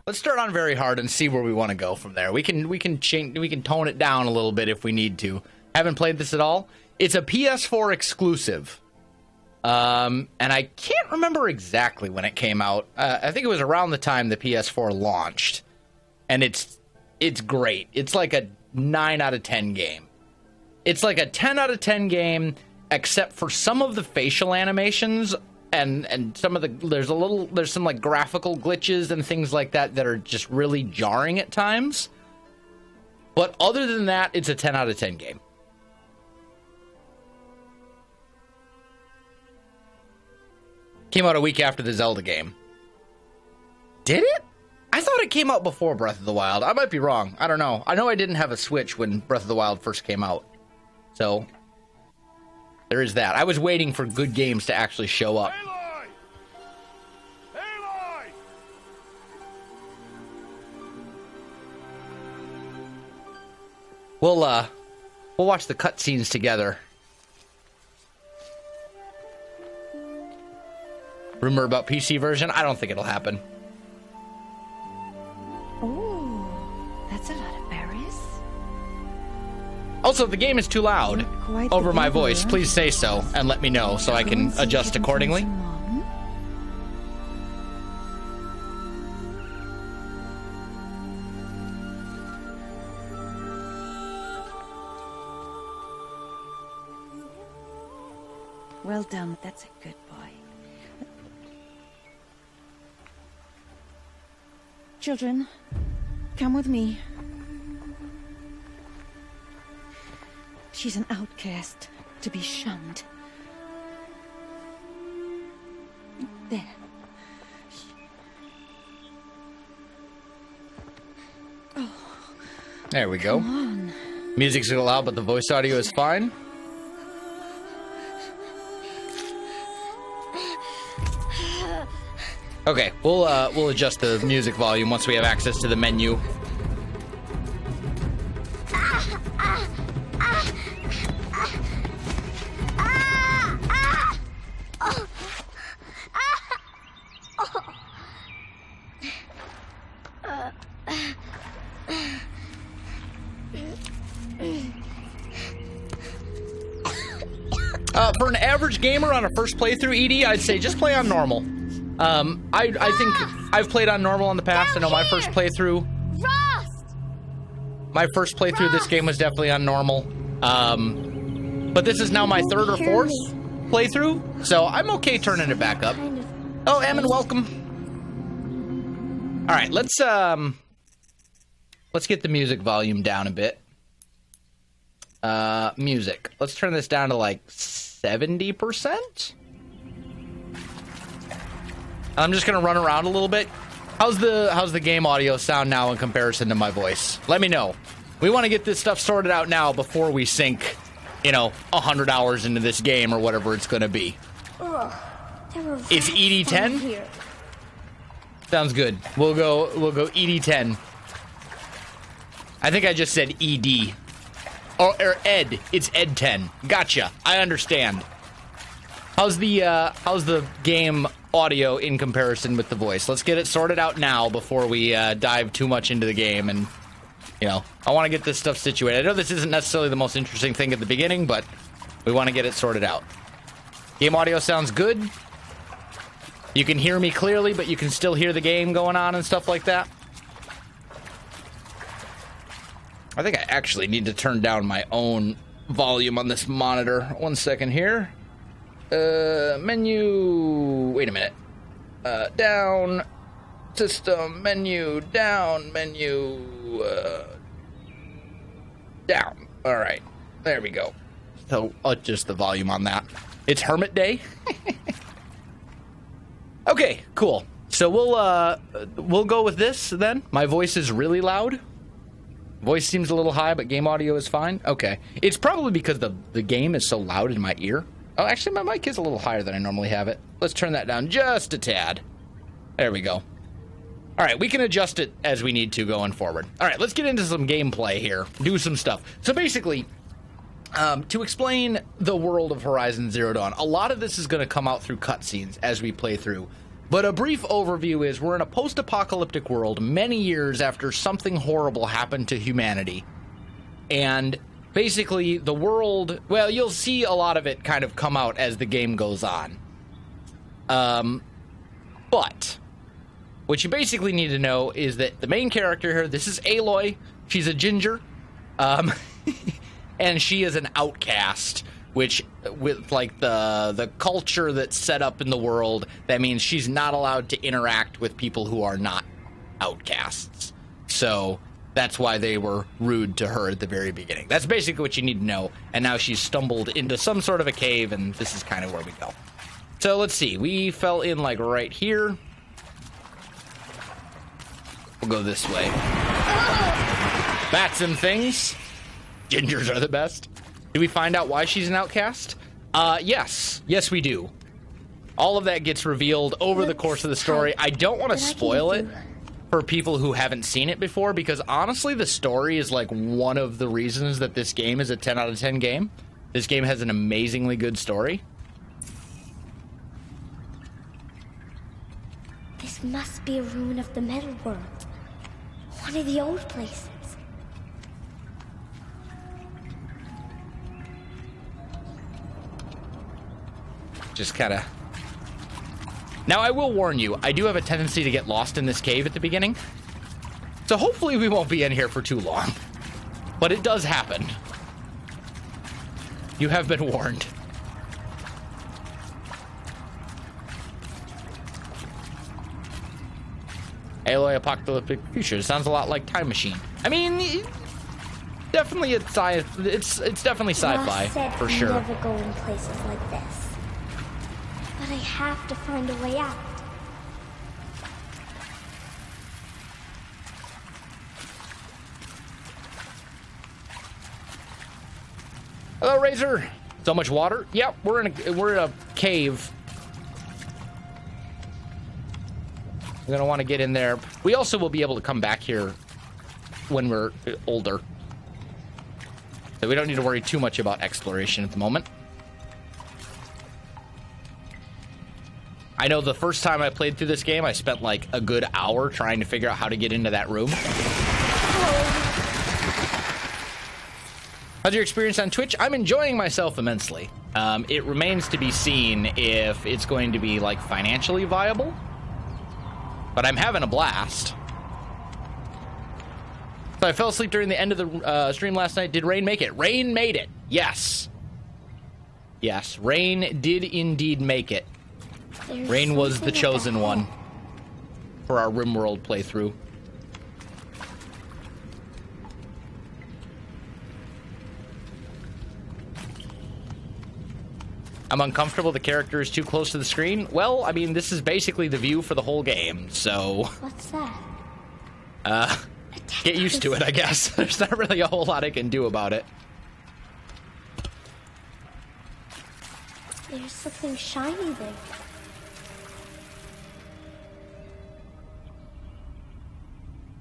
Let's start on very hard and see where we want to go from there. We can tone it down a little bit if we need to. Haven't played this at all. It's a PS4 exclusive. And I can't remember exactly when it came out. I think it was around the time the PS4 launched. And it's great. It's like a 9 out of 10 game. It's like a 10 out of 10 game, except for some of the facial animations and some of the there's some like graphical glitches and things like that that are just really jarring at times. But other than that, it's a 10 out of 10 game. Came out a week after the Zelda game. Did it? I thought it came out before Breath of the Wild. I might be wrong. I don't know. I know I didn't have a Switch when Breath of the Wild first came out. So, there is that. I was waiting for good games to actually show up. Aloy! Aloy! We'll watch the cutscenes together. Rumor about PC version? I don't think it'll happen. Oh, that's a lot of berries. Also, if the game is too loud over my voice, please say so and let me know so I can adjust accordingly. Well done, that's a good boy. Children, come with me. She's an outcast, to be shunned. There. There we go. Come on. Music's a little loud, but the voice audio is fine. Okay, we'll adjust the music volume once we have access to the menu. For an average gamer on a first playthrough, ED, I'd say just play on normal. I think I've played on normal in the past. I know my first playthrough. My first playthrough of this game was definitely on normal. But this is now my third or fourth playthrough, so I'm okay turning it back up. Oh, Ammon, welcome. All right, let's get the music volume down a bit. Music. Let's turn this down to like 70%. I'm just gonna run around a little bit. How's the game audio sound now in comparison to my voice? Let me know. We want to get this stuff sorted out now before we sink, 100 hours into this game or whatever it's gonna be. It's ED10. Sounds good. We'll go ED10. I think I just said ED. Or Ed. It's Ed10. Gotcha. I understand. How's the game audio in comparison with the voice? Let's get it sorted out now before we dive too much into the game. And, I want to get this stuff situated. I know this isn't necessarily the most interesting thing at the beginning, but we want to get it sorted out. Game audio sounds good. You can hear me clearly, but you can still hear the game going on and stuff like that. I think I actually need to turn down my own volume on this monitor. 1 second here. Menu. Wait a minute. Down. System. Menu. Down. Menu. Down. All right. There we go. So adjust the volume on that. It's Hermit Day. Okay, cool. So we'll go with this then. My voice is really loud. Voice seems a little high, but game audio is fine. Okay. It's probably because the game is so loud in my ear. Oh, actually, my mic is a little higher than I normally have it. Let's turn that down just a tad. There we go. All right, we can adjust it as we need to going forward. All right, let's get into some gameplay here. Do some stuff. So basically, to explain the world of Horizon Zero Dawn, a lot of this is going to come out through cutscenes as we play through. But a brief overview is we're in a post-apocalyptic world many years after something horrible happened to humanity. And basically the world, well, you'll see a lot of it kind of come out as the game goes on. But what you basically need to know is that the main character here, this is Aloy. She's a ginger. And she is an outcast, which with like the culture that's set up in the world, that means she's not allowed to interact with people who are not outcasts. So that's why they were rude to her at the very beginning. That's basically what you need to know. And now she's stumbled into some sort of a cave, and this is kind of where we go. So let's see. We fell in like right here. We'll go this way. Bats and things. Gingers are the best. Do we find out why she's an outcast? Yes. Yes, we do. All of that gets revealed over the course of the story. I don't want to spoil it for people who haven't seen it before, because honestly, the story is like one of the reasons that this game is a 10 out of 10 game. This game has an amazingly good story. This must be a ruin of the metal world. One of the old places. Just kind of... Now, I will warn you, I do have a tendency to get lost in this cave at the beginning. So hopefully we won't be in here for too long. But it does happen. You have been warned. Aloy apocalyptic future. Sounds a lot like Time Machine. I mean, definitely it's definitely sci-fi for sure. Never go in places like this. But I have to find a way out. Hello, Razor. So much water. Yep, we're in a cave. We're gonna want to get in there. We also will be able to come back here when we're older. So we don't need to worry too much about exploration at the moment. I know the first time I played through this game, I spent like a good hour trying to figure out how to get into that room. How's your experience on Twitch? I'm enjoying myself immensely. It remains to be seen if it's going to be like financially viable, but I'm having a blast. So I fell asleep during the end of the stream last night. Did Rain make it? Rain made it. Yes. Yes, Rain did indeed make it. Rain was the chosen one for our RimWorld playthrough. I'm uncomfortable the character is too close to the screen. Well, I mean, this is basically the view for the whole game, so... What's that? Get used to it, I guess. There's not really a whole lot I can do about it. There's something shiny there.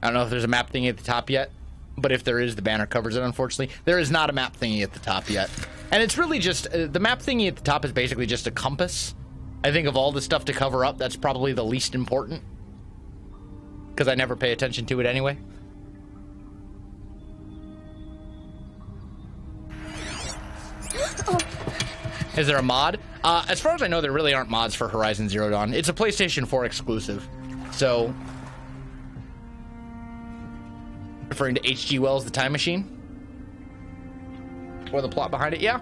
I don't know if there's a map thingy at the top yet, but if there is, the banner covers it, unfortunately. There is not a map thingy at the top yet. And it's really just, the map thingy at the top is basically just a compass. I think of all the stuff to cover up, that's probably the least important. Because I never pay attention to it anyway. Oh. Is there a mod? As far as I know, there really aren't mods for Horizon Zero Dawn. It's a PlayStation 4 exclusive. So... Referring to H.G. Wells' The Time Machine? Or the plot behind it? Yeah.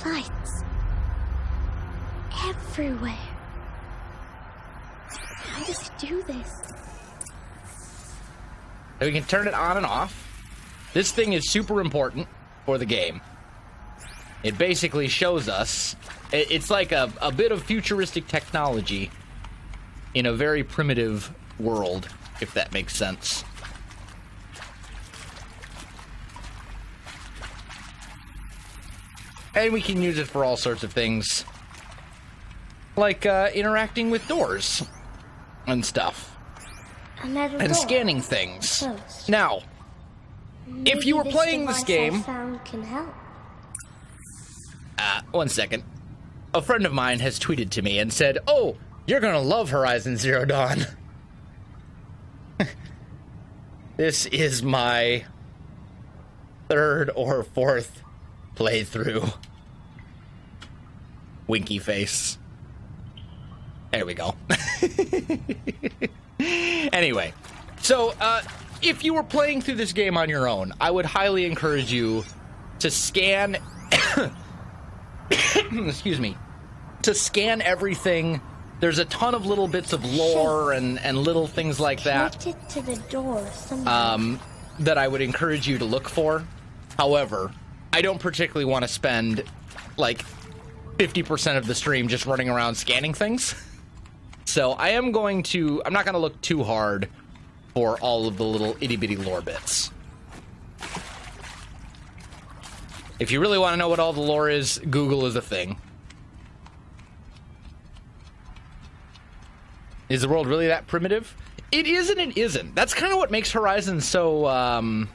Lights. Everywhere. How does it do this? So we can turn it on and off. This thing is super important for the game. It basically shows us... It's like a bit of futuristic technology in a very primitive world, if that makes sense. And we can use it for all sorts of things. Like interacting with doors. and stuff. A metal And door. scanning things. Closed. Now, if you were Maybe playing this device I game... found can help. One second. A friend of mine has tweeted to me and said, "Oh, you're gonna love Horizon Zero Dawn." This is my 3rd or 4th playthrough. Winky face. There we go. Anyway, so if you were playing through this game on your own, I would highly encourage you to scan excuse me, to scan everything. There's a ton of little bits of lore and little things like that Connected to the door somehow. that I would encourage you to look for. However, I don't particularly want to spend like 50% of the stream just running around scanning things. So I'm not going to look too hard for all of the little itty-bitty lore bits. If you really want to know what all the lore is, Google is a thing. Is the world really that primitive? It is and it isn't. That's kind of what makes Horizon so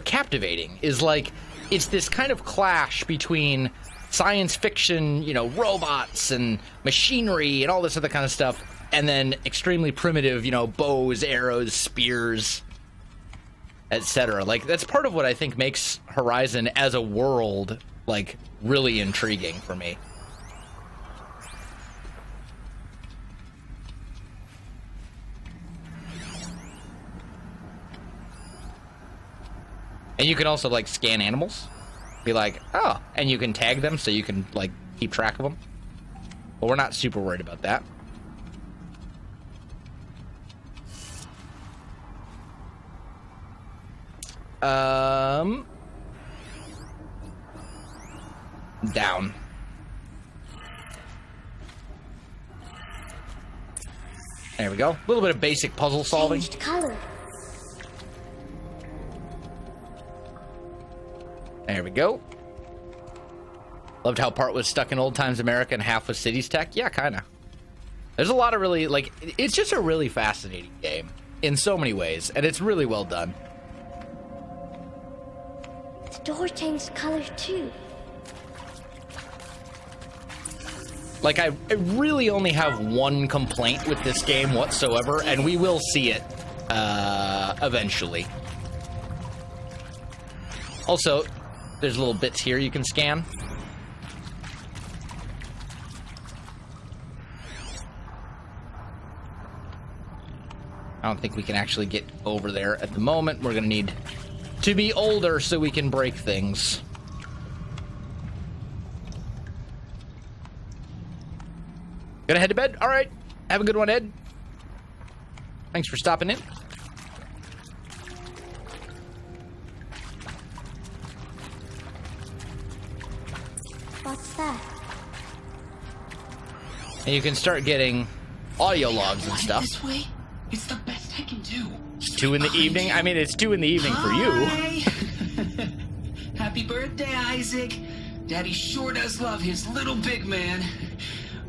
captivating, is like, it's this kind of clash between science fiction, robots and machinery and all this other kind of stuff, and then extremely primitive, bows, arrows, spears, etc. Like, that's part of what I think makes Horizon as a world, like, really intriguing for me. And you can also, like, scan animals. Be like, oh, and you can tag them so you can, like, keep track of them. But we're not super worried about that. Down. There we go. A little bit of basic puzzle solving. Changed color. There we go. Loved how part was stuck in old times America and half was cities tech. Yeah, kind of. There's a lot of really, like, it's just a really fascinating game in so many ways, and it's really well done. The door changed color too. Like, I really only have one complaint with this game whatsoever, and we will see it eventually. Also, there's little bits here you can scan. I don't think we can actually get over there at the moment. We're going to need to be older so we can break things. Gonna head to bed? All right. Have a good one, Ed. Thanks for stopping in. What's that? And you can start getting audio logs and stuff. This way? It's the best I can do. It's 2 in the evening. I mean, it's 2 in the evening for you. Hi. Happy birthday, Isaac. Daddy sure does love his little big man.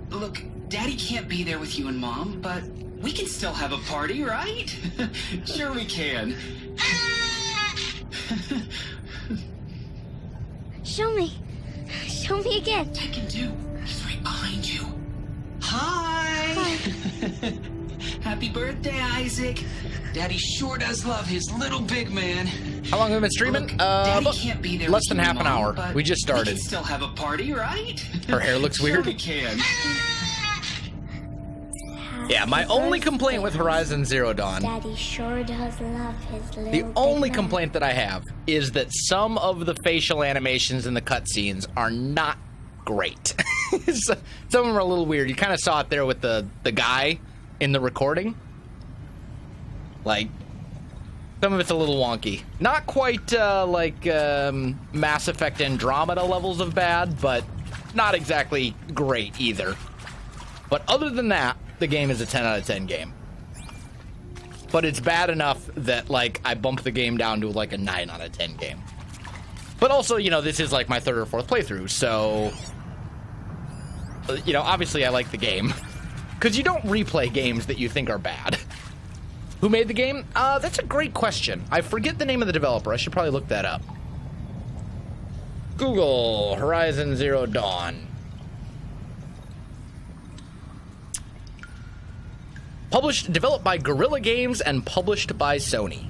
Look, Daddy can't be there with you and Mom, but we can still have a party, right? Sure we can. Show me. Show me again. I can do. He's right behind you. Hi. Happy birthday, Isaac. Daddy sure does love his little big man. How long have we been streaming? Look, Daddy can't be there less with than you half and an Mom, hour. but We just we started. can still have a party, right? Her hair looks Sure weird. we can. Yeah, my only complaint with Horizon Zero Dawn, Daddy sure does love his little the big only man. complaint that I have, is that some of the facial animations in the cutscenes are not great. Some of them are a little weird. You kind of saw it there with the guy in the recording. Like, some of it's a little wonky. Not quite like Mass Effect Andromeda levels of bad, but not exactly great either. But other than that, the game is a 10 out of 10 game. But it's bad enough that, like, I bump the game down to, like, a 9 out of 10 game. But also, this is, like, my 3rd or 4th playthrough, so... obviously I like the game. Because you don't replay games that you think are bad. Who made the game? That's a great question. I forget the name of the developer. I should probably look that up. Google Horizon Zero Dawn. Developed by Guerrilla Games and published by Sony.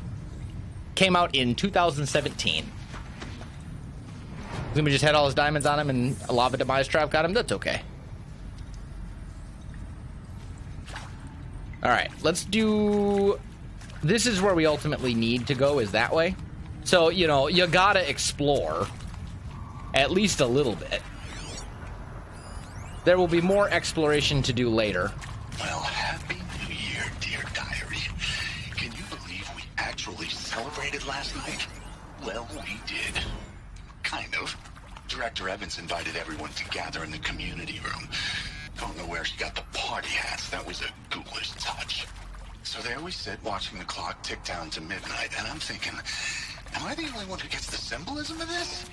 Came out in 2017. Zuma just had all his diamonds on him and a lava demise trap got him. That's okay. Alright, let's do... This is where we ultimately need to go, is that way. So, you know, you gotta explore. At least a little bit. There will be more exploration to do later. Well, happy New Year, dear diary. Can you believe we actually celebrated last night? Well, we did. Kind of. Director Evans invited everyone to gather in the community room. Don't know where she got the party hats. That was a ghoulish touch. So there we sit, watching the clock tick down to midnight, and I'm thinking, am I the only one who gets the symbolism of this?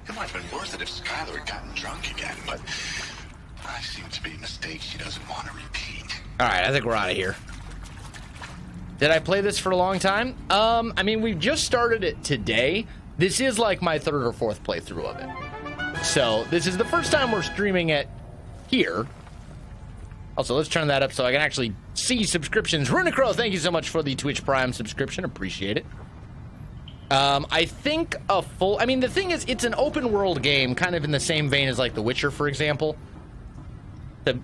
It might have been worse if Skylar had gotten drunk again, but I seem to be a mistake she doesn't want to repeat. Alright, I think we're out of here. Did I play this for a long time? I mean, we just started it today. This is like my third or fourth playthrough of it. So, this is the first time we're streaming it here. Also, let's turn that up so I can actually see subscriptions. Runacrow, thank you so much for the Twitch Prime subscription. Appreciate it. I think a full... I mean, the thing is, it's an open-world game, kind of in the same vein as, like, The Witcher, for example.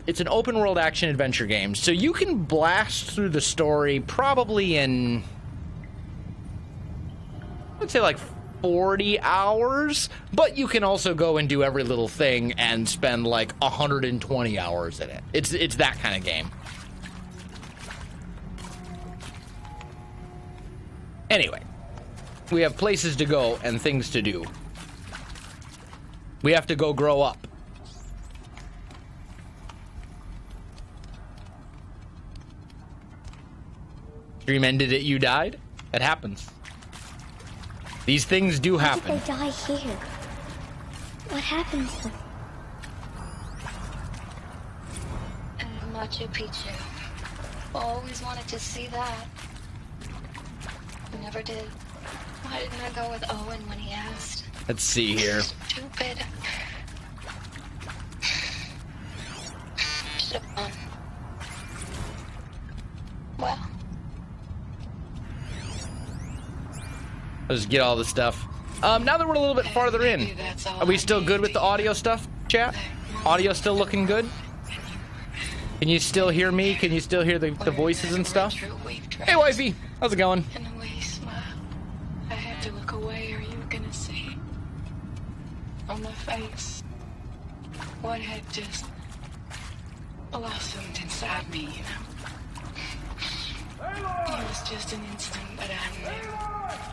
It's an open-world action-adventure game, so you can blast through the story probably in... I'd say, like, 40 hours, but you can also go and do every little thing and spend, like, 120 hours in it. It's that kind of game. Anyway. We have places to go and things to do. We have to go grow up. Stream ended it, you died? It happens. These things do happen. Why did they die here? What happened to them? Machu Picchu. Always wanted to see that. Never did. Why didn't I go with Owen when he asked? Let's see here. Stupid. Should have gone. Well. Let's get all the stuff. Now that we're a little bit farther in, are we still good with the audio stuff, chat? Audio still looking good? Can you still hear me? Can you still hear the voices and stuff? Hey, wifey. How's it going? And the way you smile. I had to look away or you were gonna see. On my face. What had just blossomed inside me, you know? It was just an instant, but I knew.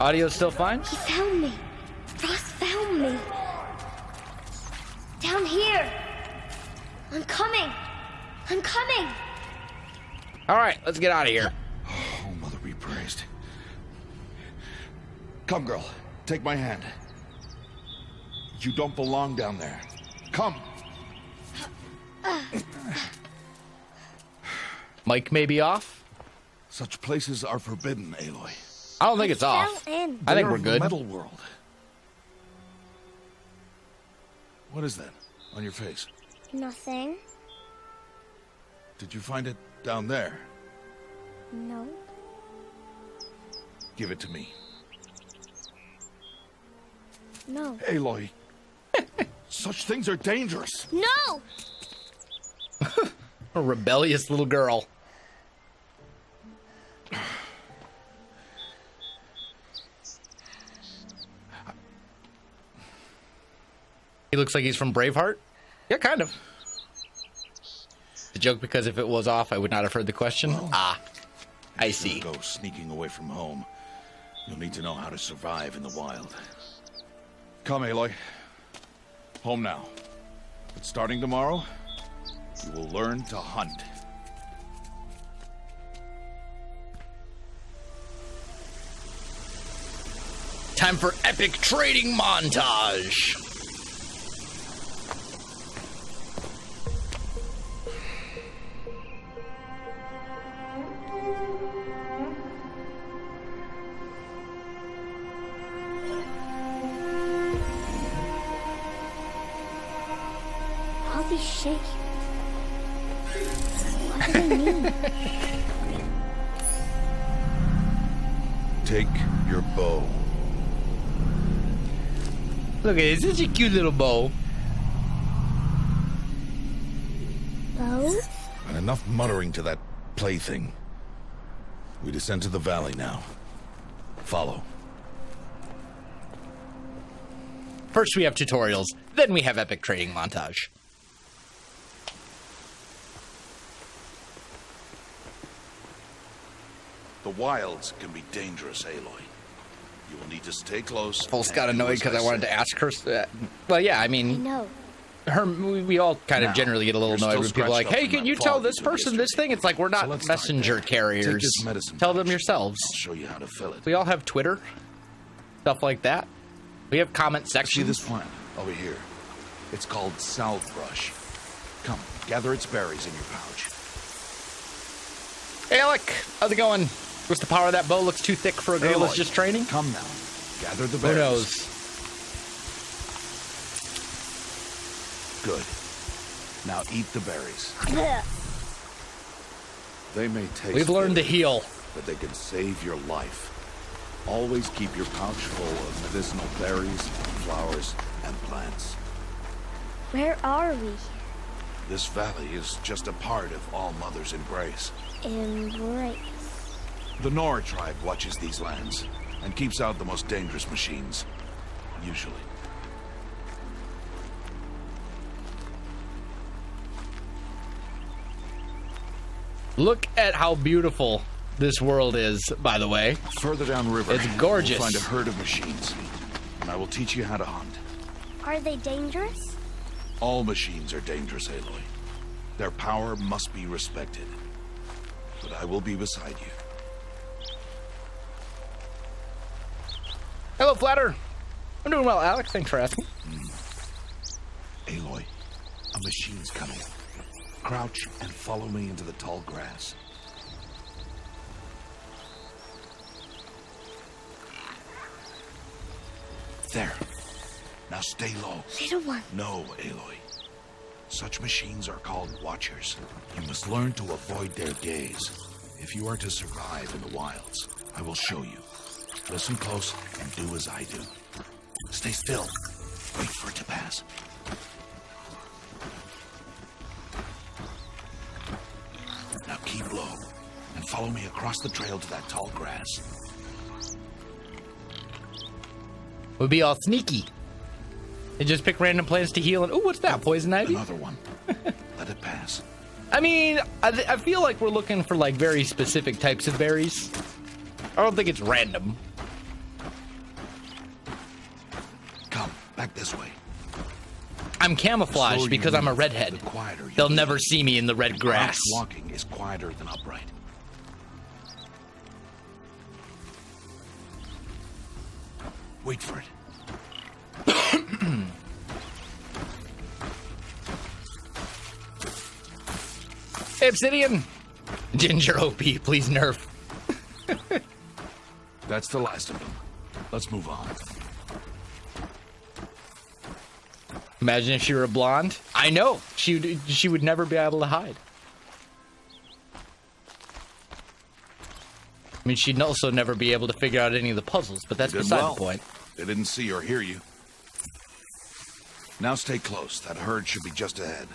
Audio still fine? He found me. Ross found me. Down here. I'm coming. I'm coming. All right, let's get out of here. Oh, Mother be praised. Come, girl. Take my hand. You don't belong down there. Come. Mic may be off. Such places are forbidden, Aloy. I don't think it's off. Fell in. I think They're we're good. Metal world. What is that on your face? Nothing. Did you find it down there? No. Give it to me. No. Aloy. Such things are dangerous. No! A rebellious little girl. He looks like he's from Braveheart? Yeah, kind of. The joke because if it was off, I would not have heard the question. Well, I see. Go sneaking away from home. You'll need to know how to survive in the wild. Come, Aloy. Home now. But starting tomorrow, you will learn to hunt. Time for epic trading montage. all these shapes? What do they mean? Take your bow. Look at it, it's such a cute little bow. Bow? And enough muttering to that plaything. We descend to the valley now. Follow. First we have tutorials, then we have epic training montage. The wilds can be dangerous, Aloy. You will need to stay close. Folks and got do annoyed as because I wanted say. to ask her. Well, yeah, I I mean, know. we all kind of Now, generally get a little you're annoyed still when people are like, scratched up hey, from can that you tell fog this you did person this yesterday. thing? It's like, we're So not let's start messenger there. Take carriers. this medicine Tell them pouch. yourselves. I'll show you how to fill it. We all have Twitter, stuff like that. We have comment See sections. this plant over here? It's called salvebrush. Come, gather its berries in your pouch. Hey, Alec, how's it going? What's the power of that bow? Looks too thick for a girl that's Aloy, just training? Come now. Gather the Who berries. knows? Good. Now eat the berries. They may taste We've learned to bitter, heal. but they can save your life. Always keep your pouch full of medicinal berries, flowers, and plants. Where are we? This valley is just a part of All Mother's embrace. Embrace. The Nora tribe watches these lands and keeps out the most dangerous machines, usually. Look at how beautiful this world is, by the way. Further downriver, It's gorgeous. you'll find a herd of machines, and I will teach you how to hunt. Are they dangerous? All machines are dangerous, Aloy. Their power must be respected. But I will be beside you. Hello, Flatter. I'm doing well, Alex. Thanks for asking. Aloy, a machine's coming. Crouch and follow me into the tall grass. There. Now stay low. Little one. No, Aloy. Such machines are called watchers. You must learn to avoid their gaze. If you are to survive in the wilds, I will show you. Listen close and do as I do. Stay still. Wait for it to pass. Now keep low and follow me across the trail to that tall grass. We'll be all sneaky. And just pick random plants to heal. And ooh, what's that? Poison ivy? Another one. Let it pass. I mean, I feel like we're looking for like very specific types of berries. I don't think it's random. Come, back this way. I'm The camouflaged slower because you I'm a move, redhead. the quieter you'll They'll be. never see me in the red grass. Crouch walking is quieter than upright. Wait for it. Hey, Obsidian. Ginger OP, please nerf. That's the last of them. Let's move on. Imagine if she were a blonde. I know. She would never be able to hide. I mean, she'd also never be able to figure out any of the puzzles, but that's You did beside well. the point. They didn't see or hear you. Now stay close. That herd should be just ahead.